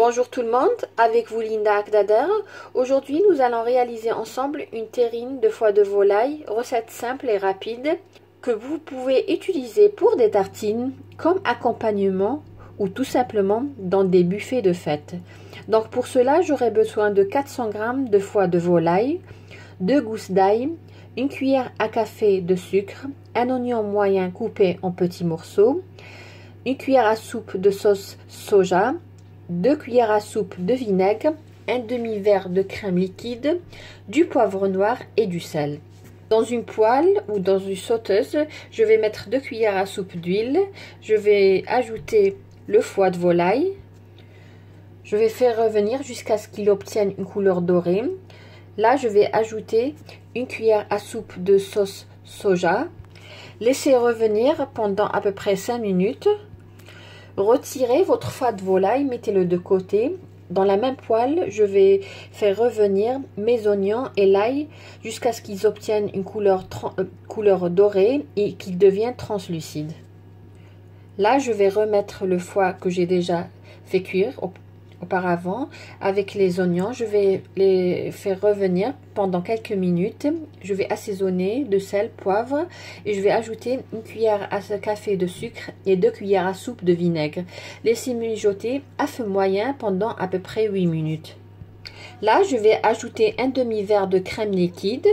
Bonjour tout le monde, avec vous Linda Akdader. Aujourd'hui nous allons réaliser ensemble une terrine de foie de volaille, recette simple et rapide que vous pouvez utiliser pour des tartines, comme accompagnement ou tout simplement dans des buffets de fête. Donc pour cela j'aurai besoin de 400 g de foie de volaille, 2 gousses d'ail, une cuillère à café de sucre, un oignon moyen coupé en petits morceaux, une cuillère à soupe de sauce soja, 2 cuillères à soupe de vinaigre, un demi-verre de crème liquide, du poivre noir et du sel. Dans une poêle ou dans une sauteuse, je vais mettre 2 cuillères à soupe d'huile. Je vais ajouter le foie de volaille. Je vais faire revenir jusqu'à ce qu'il obtienne une couleur dorée. Là, je vais ajouter une cuillère à soupe de sauce soja. Laissez revenir pendant à peu près 5 minutes. Retirez votre foie de volaille, mettez-le de côté. Dans la même poêle, je vais faire revenir mes oignons et l'ail jusqu'à ce qu'ils obtiennent une couleur dorée et qu'ils deviennent translucides. Là, je vais remettre le foie que j'ai déjà fait cuire auparavant avec les oignons. Je vais les faire revenir pendant quelques minutes. Je vais assaisonner de sel, poivre et je vais ajouter une cuillère à café de sucre et 2 cuillères à soupe de vinaigre. Laissez mijoter à feu moyen pendant à peu près 8 minutes. Là, je vais ajouter un demi-verre de crème liquide.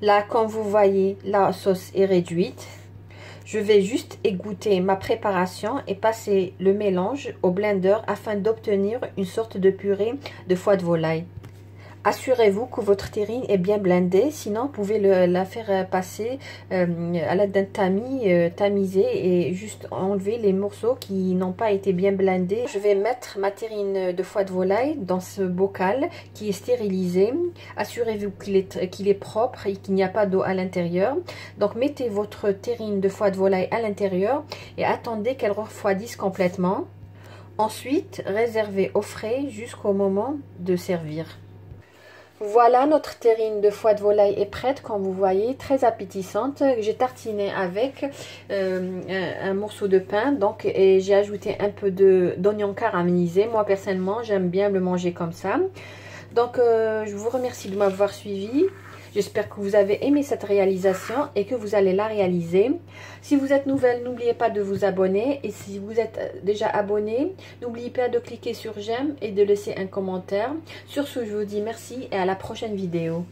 Là, comme vous voyez, la sauce est réduite. Je vais juste égoutter ma préparation et passer le mélange au blender afin d'obtenir une sorte de purée de foie de volaille. Assurez-vous que votre terrine est bien blendée, sinon vous pouvez la faire passer à l'aide d'un tamis tamisé et juste enlever les morceaux qui n'ont pas été bien blendés. Je vais mettre ma terrine de foie de volaille dans ce bocal qui est stérilisé. Assurez-vous qu'il est propre et qu'il n'y a pas d'eau à l'intérieur. Donc mettez votre terrine de foie de volaille à l'intérieur et attendez qu'elle refroidisse complètement. Ensuite, réservez au frais jusqu'au moment de servir. Voilà, notre terrine de foie de volaille est prête, comme vous voyez, très appétissante. J'ai tartiné avec un morceau de pain, donc, et j'ai ajouté un peu d'oignon caramélisé. Moi, personnellement, j'aime bien le manger comme ça. Donc, je vous remercie de m'avoir suivi. J'espère que vous avez aimé cette réalisation et que vous allez la réaliser. Si vous êtes nouvelle, n'oubliez pas de vous abonner. Et si vous êtes déjà abonné, n'oubliez pas de cliquer sur j'aime et de laisser un commentaire. Sur ce, je vous dis merci et à la prochaine vidéo.